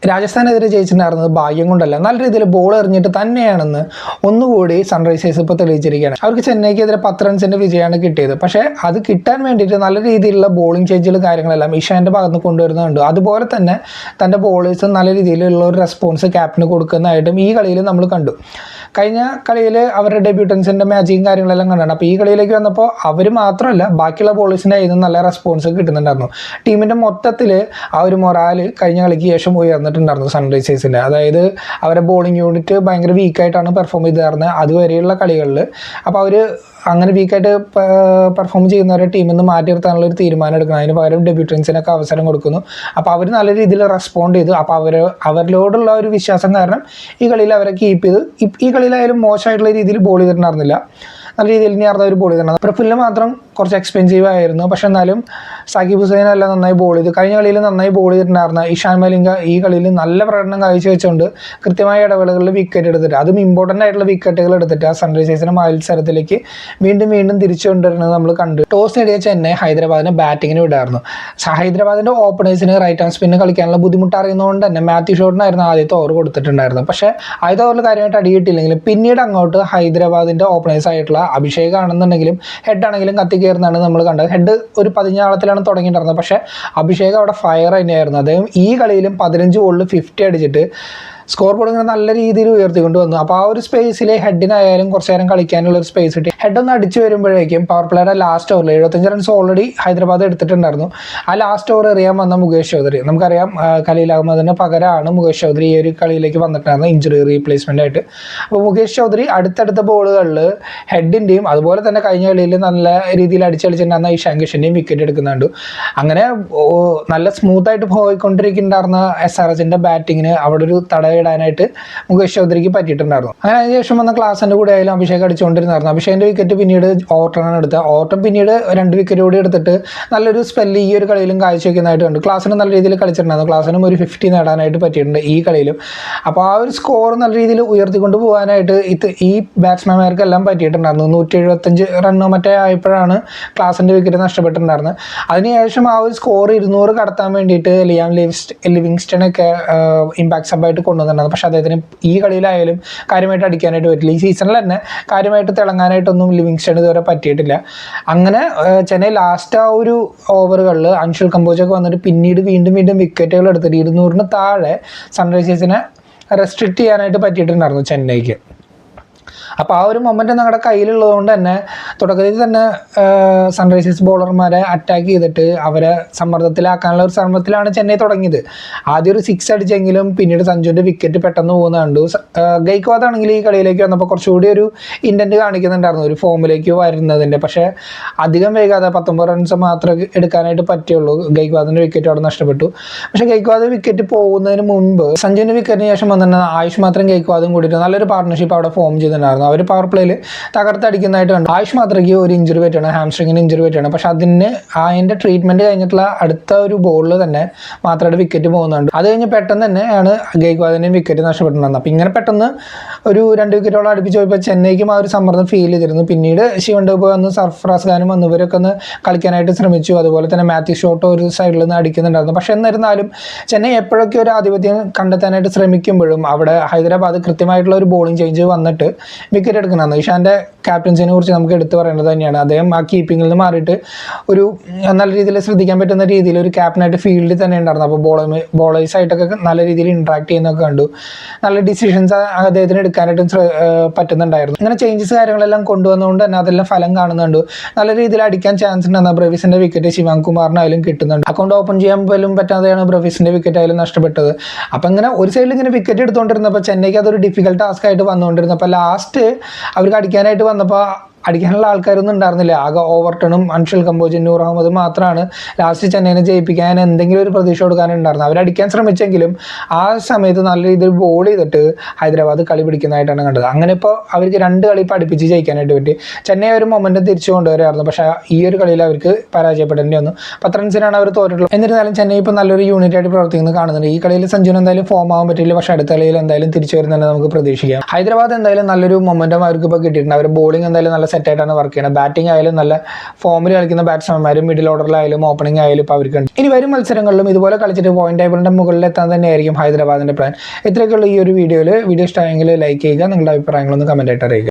രാജസ്ഥാനെതിരെ ജയിച്ചിട്ടുണ്ടായിരുന്നത് ഭാഗ്യം കൊണ്ടല്ല, നല്ല രീതിയിൽ ബോൾ എറിഞ്ഞിട്ട് തന്നെയാണെന്ന് ഒന്നുകൂടി സൺറൈസേഴ്സ് ഇപ്പോൾ തെളിയിച്ചിരിക്കുകയാണ്. അവർക്ക് ചെന്നൈക്കെതിരെ 10 റൺസിൻ്റെ വിജയമാണ് കിട്ടിയത്. പക്ഷേ അത് കിട്ടാൻ വേണ്ടിയിട്ട് നല്ല രീതിയിലുള്ള ബോളിംഗ് ചേഞ്ചുകളും കാര്യങ്ങളെല്ലാം ഇഷാൻ്റെ ഭാഗത്ത് നിന്ന് കൊണ്ടുവരുന്നുണ്ട്. അതുപോലെ തന്നെ തൻ്റെ ബോളേഴ്സ് നല്ല രീതിയിലുള്ള ഒരു റെസ്പോൺസ് ക്യാപ്റ്റന് കൊടുക്കുന്നതായിട്ടും ഈ കളിയിൽ നമ്മൾ കണ്ടു. കഴിഞ്ഞ കളിയിൽ അവരുടെ ഡെബ്യൂട്ടൻസിൻ്റെ മാച്ചിങ് കാര്യങ്ങളെല്ലാം കണ്ടാണ്. അപ്പോൾ ഈ കളിയിലേക്ക് വന്നപ്പോൾ അവർ മാത്രമല്ല ബാക്കിയുള്ള ബോളേഴ്സിൻ്റെ കയ്യിൽ നിന്ന് നല്ല റെസ്പോൺസ് കിട്ടുന്നുണ്ടായിരുന്നു. ടീമിൻ്റെ മൊത്തത്തിൽ ആ ഒരു മൊറാൽ കഴിഞ്ഞ കളിക്ക് ശേഷം ഉയർന്നിട്ടുണ്ടായിരുന്നു സൺറൈസേഴ്സിൻ്റെ. അതായത് അവരുടെ ബോളിംഗ് യൂണിറ്റ് ഭയങ്കര വീക്കായിട്ടാണ് പെർഫോം ചെയ്തിരുന്നത് അതുവരെയുള്ള കളികളിൽ. അപ്പോൾ അവർ അങ്ങനെ വീക്കായിട്ട് പെർഫോം ചെയ്യുന്നവരെ ടീമിൽ നിന്ന് മാറ്റി നിർത്താനുള്ള ഒരു തീരുമാനം എടുക്കണം. അതിന് പകരം ഡെബ്യൂട്ടൻസിനൊക്കെ അവസരം കൊടുക്കുന്നു. അപ്പോൾ അവർ നല്ല രീതിയിൽ റെസ്പോണ്ട് ചെയ്തു. അപ്പോൾ അവരിലോടുള്ള ഒരു വിശ്വാസം കാരണം ഈ കളിയിൽ അവരെ കീപ്പ് ചെയ്ത് ഈ കളിയിലായാലും മോശമായിട്ടുള്ള രീതിയിൽ ബോൾ ചെയ്തിട്ടുണ്ടായിരുന്നില്ല. നല്ല രീതിയിൽ ഇനിയാർന്ന ഒരു ബോൾ ചെയ്തിട്ടുണ്ട്. പ്രഫുല്ല് മാത്രം കുറച്ച് എക്സ്പെൻസീവ് ആയിരുന്നു. പക്ഷെ എന്നാലും സാക്കിബ് ഹുസൈൻ എല്ലാം നന്നായി ബോൾ ചെയ്തു. കഴിഞ്ഞ കളിയിൽ നന്നായി ബോൾ ചെയ്തിട്ടുണ്ടായിരുന്ന ഇഷാൻ മലിംഗ ഈ കളിയിൽ നല്ല പ്രകടനം കാഴ്ചവെച്ചുകൊണ്ട് കൃത്യമായ ഇടവേളകളിൽ വിക്കറ്റ് എടുത്തിട്ട് അതും ഇമ്പോർട്ടൻ്റ് ആയിട്ടുള്ള വിക്കറ്റുകൾ എടുത്തിട്ട് ആ സൺറൈസേഴ്സിനെ മത്സരത്തിലേക്ക് വീണ്ടും തിരിച്ചു കൊണ്ടുവരുന്നത് നമ്മൾ കണ്ടു. ടോസ് നേടിയ ചെന്നൈ ഹൈദരാബാദിനെ ബാറ്റിങ്ങിന് വിടായിരുന്നു. ഹൈദരാബാദിൻ്റെ ഓപ്പണേഴ്സിന് റൈറ്റ് ഹാൻഡ് സ്പിന്ന് കളിക്കാനുള്ള ബുദ്ധിമുട്ട് അറിയുന്നതുകൊണ്ട് തന്നെ മാത്യു ഷോട്ടിനായിരുന്നു ആദ്യത്തെ ഓവർ കൊടുത്തിട്ടുണ്ടായിരുന്നത്. പക്ഷേ ആദ്യത്തെ ഓവറിൽ കാര്യമായിട്ട് അടിയിട്ടില്ലെങ്കിലും പിന്നീട് അങ്ങോട്ട് ഹൈദരാബാദിൻ്റെ ഓപ്പണേഴ്സ് ആയിട്ടുള്ള അഭിഷേക് ആണെന്നുണ്ടെങ്കിലും ഹെഡ് ആണെങ്കിലും കത്തിക്കയറുന്നതാണ് നമ്മൾ കണ്ടത്. ഹെഡ് ഒരു 15 തുടങ്ങിയിട്ടുണ്ടായിരുന്നത്. പക്ഷേ അഭിഷേക് അവിടെ ഫയർ തന്നെയായിരുന്നു. അദ്ദേഹം ഈ കളിയിലും 15 ബോളിൽ 50 അടിച്ചിട്ട് സ്കോർ ബോർഡ് ഇങ്ങനെ നല്ല രീതിയിൽ ഉയർത്തിക്കൊണ്ട് വന്നു. അപ്പോൾ ആ ഒരു സ്പേസിൽ ഹെഡിനായാലും കുറച്ച് നേരം കളിക്കാനുള്ള ഒരു സ്പേസ് കിട്ടി. ഹെഡ് ഒന്ന് അടിച്ചു വരുമ്പോഴേക്കും പവർ പ്ലേയുടെ ലാസ്റ്റ് ഓവറിൽ 75 റൺസ് ഓൾറെഡി ഹൈദരാബാദ് എടുത്തിട്ടുണ്ടായിരുന്നു. ആ ലാസ്റ്റ് ഓവർ എറിയാൻ വന്ന മുകേഷ് ചൗധരി, നമുക്കറിയാം ഖലീൽ അഹമ്മദിന് പകരമാണ് മുകേഷ് ചൗധരി ഈ ഒരു കളിയിലേക്ക് വന്നിട്ടുണ്ടായിരുന്നത് ഇഞ്ചുറി റീപ്ലേസ്മെൻ്റ് ആയിട്ട്. അപ്പോൾ മുകേഷ് ചൗധരി അടുത്തടുത്ത ബോളുകളിൽ ഹെഡിൻ്റെയും അതുപോലെ തന്നെ കഴിഞ്ഞ കളിയിൽ നല്ല രീതിയിൽ അടിച്ചടിച്ചിട്ടുണ്ടായിരുന്ന ഇഷാൻ കിഷൻ്റെയും വിക്കറ്റ് എടുക്കുന്നുണ്ട്. അങ്ങനെ നല്ല സ്മൂത്തായിട്ട് പോയിക്കൊണ്ടിരിക്കുന്നുണ്ടായിരുന്ന SRHൻ്റെ ബാറ്റിങ്ങിന് അവിടെ ഒരു ഇടാനായിട്ട് മുകേഷ് ചൗധരിക്ക് പറ്റിയിട്ടുണ്ടായിരുന്നു. അങ്ങനെ അതിനുശേഷം വന്ന ക്ലാസിൻ്റെ കൂടെ ആയാലും അഭിഷേക് അടിച്ചുകൊണ്ടിരുന്നായിരുന്നു. അഭിഷേകിൻ്റെ വിക്കറ്റ് പിന്നീട് ഓവർട്ടണാണ് എടുത്തത്. ഓവർട്ടൺ പിന്നീട് 2 വിക്കറ്റ് കൂടി എടുത്തിട്ട് നല്ലൊരു സ്പെല്ല് ഈ ഒരു കളിയിലും കാഴ്ചവെക്കുന്നതായിട്ട് കണ്ടു. ക്ലാസിന് നല്ല രീതിയിൽ കളിച്ചിട്ടുണ്ടായിരുന്നു. ക്ലാസിനും ഒരു 50 നേടാനായിട്ട് പറ്റിയിട്ടുണ്ട് ഈ കളിയിലും. അപ്പോൾ ആ ഒരു സ്കോർ നല്ല രീതിയിൽ ഉയർത്തിക്കൊണ്ട് പോകാനായിട്ട് ഈ ബാറ്റ്സ്മാൻമാർക്കെല്ലാം പറ്റിയിട്ടുണ്ടായിരുന്നു. 175 റണ്ണോ മറ്റേ ആയപ്പോഴാണ് ക്ലാസിൻ്റെ വിക്കറ്റ് നഷ്ടപ്പെട്ടിട്ടുണ്ടായിരുന്നത്. അതിനുശേഷം ആ ഒരു സ്കോർ 200 കടത്താൻ വേണ്ടിയിട്ട് ലിയാം ലിവിങ്സ്റ്റണൊക്കെ ഇമ്പാക്ട് സബായിട്ട് കൊണ്ടുവന്നിട്ടുണ്ടായിരുന്നു. പക്ഷെ അദ്ദേഹത്തിന് ഈ കളിയിലായാലും കാര്യമായിട്ട് അടിക്കാനായിട്ട് പറ്റില്ല. ഈ സീസണിൽ തന്നെ കാര്യമായിട്ട് തിളങ്ങാനായിട്ടൊന്നും ലിവിങ്സ്റ്റൺ ഇതുവരെ പറ്റിയിട്ടില്ല. അങ്ങനെ ചെന്നൈ ലാസ്റ്റ് ആ ഒരു ഓവറുകളിൽ അൻഷുൽ കമ്പോജൊക്കെ വന്നിട്ട് പിന്നീട് വീണ്ടും വിക്കറ്റുകൾ എടുത്തിട്ട് 200-ന് താഴെ സൺറൈസേഴ്സിനെ റെസ്ട്രിക്റ്റ് ചെയ്യാനായിട്ട് പറ്റിയിട്ടുണ്ടായിരുന്നു ചെന്നൈക്ക്. അപ്പോൾ ആ ഒരു മൊമെൻറ്റ് ഞങ്ങളുടെ കയ്യിലുള്ളത് കൊണ്ട് തന്നെ തുടക്കത്തിൽ തന്നെ സൺറൈസേഴ്സ് ബോളർമാരെ അറ്റാക്ക് ചെയ്തിട്ട് അവരെ സമ്മർദ്ദത്തിലാക്കാനുള്ള ഒരു ശ്രമത്തിലാണ് ചെന്നൈ തുടങ്ങിയത്. ആദ്യം ഒരു 6 അടിച്ചെങ്കിലും പിന്നീട് സഞ്ജുവിൻ്റെ വിക്കറ്റ് പെട്ടെന്ന് പോകുന്ന കണ്ടു. ഗെയ്ക്വാദ് ആണെങ്കിൽ ഈ കളിയിലേക്ക് വന്നപ്പോൾ കുറച്ചുകൂടി ഒരു ഇൻറ്റൻറ്റ് കാണിക്കുന്നുണ്ടായിരുന്നു ഒരു ഫോമിലേക്ക് വരുന്നതിൻ്റെ. പക്ഷേ അധികം വൈകാതെ 19 റൺസ് മാത്രമേ എടുക്കാനായിട്ട് പറ്റുള്ളൂ. ഗെയ്ക്വാദിൻ്റെ വിക്കറ്റ് അവിടെ നഷ്ടപ്പെട്ടു. പക്ഷേ ഗെയ്ക്വാദ് വിക്കറ്റ് പോകുന്നതിന് മുമ്പ് സഞ്ജുവിൻ്റെ വിക്കറ്റിന് ശേഷം വന്നിട്ട് ആയുഷ് മാത്രം ഗെയ്ക്വാദും കൂടിയിട്ട് നല്ലൊരു പാർട്ട്ണർഷിപ്പ് അവിടെ ഫോം ചെയ്തിട്ടുണ്ടായിരുന്നു. അവർ പവർ പ്ലേയിൽ തകർത്തടിക്കുന്നതായിട്ട് കണ്ടു. ആയുഷ് മാത്രയ്ക്ക് ഒരു ഇഞ്ചുറി പറ്റിയാണ്, ഹാംസ്ട്രിങ്ങിന് ഇഞ്ചുറി പറ്റിയാണ്. പക്ഷെ അതിൻ്റെ ട്രീറ്റ്മെൻറ്റ് കഴിഞ്ഞിട്ടുള്ള അടുത്ത ഒരു ബോളിൽ തന്നെ മാത്രമായിട്ട് വിക്കറ്റ് പോകുന്നുണ്ട്. അത് കഴിഞ്ഞ് പെട്ടെന്ന് തന്നെയാണ് ഗെയ്ക്വാദിൻ്റെയും വിക്കറ്റ് നഷ്ടപ്പെട്ടിട്ടുണ്ടായിരുന്നത്. അപ്പോൾ ഇങ്ങനെ പെട്ടെന്ന് ഒരു 2 വിക്കറ്റോളം അടുപ്പിച്ച് പോയപ്പോൾ ചെന്നൈക്കും ആ ഒരു സമ്മർദ്ദം ഫീൽ ചെയ്തിരുന്നു. പിന്നീട് ശിവൻ ഡൂബ് വന്ന് സർഫറാസ് ഖാനും വന്ന് ഇവരൊക്കെ ഒന്ന് കളിക്കാനായിട്ട് ശ്രമിച്ചു. അതുപോലെ തന്നെ മാത്യു ഷോട്ടോ ഒരു സൈഡിൽ നിന്ന് അടിക്കുന്നുണ്ടായിരുന്നു. പക്ഷെ എന്നിരുന്നാലും ചെന്നൈ എപ്പോഴൊക്കെ ഒരു ആധിപത്യം കണ്ടെത്താനായിട്ട് ശ്രമിക്കുമ്പോഴും അവിടെ ഹൈദരാബാദ് കൃത്യമായിട്ടുള്ള ഒരു ബോളിംഗ് ചേഞ്ച് വന്നിട്ട് വിക്കറ്റ് എടുക്കുന്നതാണ്. ഇഷാൻ്റെ ക്യാപ്റ്റൻസിനെ കുറിച്ച് നമുക്ക് എടുത്തു പറയേണ്ടത് തന്നെയാണ്. അദ്ദേഹം ആ കീപ്പിങ്ങിൽ നിന്ന് മാറിയിട്ട് ഒരു നല്ല രീതിയിൽ ശ്രദ്ധിക്കാൻ പറ്റുന്ന രീതിയിൽ ഒരു ക്യാപ്റ്റനായിട്ട് ഫീൽഡിൽ തന്നെ ഉണ്ടായിരുന്നു. അപ്പോൾ ബോളേഴ്സായിട്ടൊക്കെ നല്ല രീതിയിൽ ഇൻട്രാക്ട് ചെയ്യുന്നതൊക്കെ കണ്ടു. നല്ല ഡിസിഷൻസ് അദ്ദേഹത്തിന് എടുക്കാനായിട്ടും പറ്റുന്നുണ്ടായിരുന്നു. ഇങ്ങനെ ചേഞ്ചസ് കാര്യങ്ങളെല്ലാം കൊണ്ടുവന്നുകൊണ്ട് തന്നെ അതെല്ലാം ഫലം കാണുന്നുണ്ട്. നല്ല രീതിയിൽ അടിക്കാൻ ചാൻസ് ഉണ്ടെന്ന് ബ്രവിസിൻ്റെ വിക്കറ്റ് ശിവാങ് കുമാറിനായാലും കിട്ടുന്നുണ്ട്. അക്കൗണ്ട് ഓപ്പൺ ചെയ്യാൻ പോലും പറ്റാതെയാണ് ബ്രവിസിൻ്റെ വിക്കറ്റ് ആയാലും നഷ്ടപ്പെട്ടത്. അപ്പം ഇങ്ങനെ ഒരു സൈഡിൽ ഇങ്ങനെ വിക്കറ്റ് എടുത്തുകൊണ്ടിരുന്നപ്പോൾ ചെന്നൈക്ക് അതൊരു ഡിഫിക്കൽട്ട് ടാസ്ക് ആയിട്ട് വന്നുകൊണ്ടിരുന്നപ്പോൾ ലാസ്റ്റ് അവർക്ക് അടിക്കാനായിട്ട് വന്നപ്പോൾ അടിക്കാനുള്ള ആൾക്കാരൊന്നും ഉണ്ടായിരുന്നില്ല. ആകെ ഓവർട്ടണും അൻഷുൽ കമ്പോജും നൂർ അഹമ്മദ് മാത്രമാണ് ലാസ്റ്റ് ചെന്നൈനെ ജയിപ്പിക്കാൻ എന്തെങ്കിലും ഒരു പ്രതീക്ഷ കൊടുക്കാനുണ്ടായിരുന്നു. അവരടിക്കാൻ ശ്രമിച്ചെങ്കിലും ആ സമയത്ത് നല്ല രീതിയിൽ ബോൾ ചെയ്തിട്ട് ഹൈദരാബാദ് കളി പിടിക്കുന്നതായിട്ടാണ് കണ്ടത്. അങ്ങനെ ഇപ്പോൾ അവർക്ക് 2 കളി പഠിപ്പിച്ച് ജയിക്കാനായിട്ട് പറ്റി. ചെന്നൈ ഒരു മൊമെൻറ്റം തിരിച്ചു കൊണ്ടുവരായിരുന്നു. പക്ഷേ ഈ ഒരു കളിയിൽ അവർക്ക് പരാജയപ്പെടേണ്ടി വന്നു. 10 റൺസിനാണ് അവർ തോറ്റിട്ടുള്ളത്. എന്നിരുന്നാലും ചെന്നൈ ഇപ്പോൾ നല്ലൊരു യൂണിറ്റായിട്ട് പ്രവർത്തിക്കുന്നത് കാണുന്നുണ്ട്. ഈ കളിയിൽ സഞ്ജുവിന് എന്തായാലും ഫോം ആവാൻ പറ്റില്ല. പക്ഷേ അടുത്ത കളിയിൽ എന്തായാലും തിരിച്ചു വരുന്നുണ്ടെന്ന് നമുക്ക് പ്രതീക്ഷിക്കാം. ഹൈദരാബാദ് എന്തായാലും നല്ലൊരു മൊമെൻറ്റം അവർക്ക് ഇപ്പോൾ കിട്ടിയിട്ടുണ്ട്. അവർ ബോളിംഗ് എന്തായാലും നല്ല സെറ്റായിട്ടാണ് വർക്ക് ചെയ്യുന്നത്. ബാറ്റിംഗ് ആയാലും നല്ല ഫോമിൽ കളിക്കുന്ന ബാറ്റ്സ്മാൻമാരും മിഡിൽ ഓർഡറിലായാലും ഓപ്പണിംഗ് ആയാലും ഇപ്പോൾ അവർക്കുണ്ട്. ഇനി വരും മത്സരങ്ങളിലും ഇതുപോലെ കളിച്ചിട്ട് പോയിന്റ് ടേബിളിൻ്റെ മുകളിലെത്താൻ തന്നെയായിരിക്കും ഹൈദരാബാദിൻ്റെ പ്ലാൻ. ഇത്രയൊക്കെയുള്ള ഈ ഒരു വീഡിയോ ഇഷ്ടമായെങ്കിൽ ലൈക്ക് ചെയ്യുക, നിങ്ങളുടെ അഭിപ്രായങ്ങളൊന്ന് കമൻറ്റായിട്ട് അറിയിക്കുക.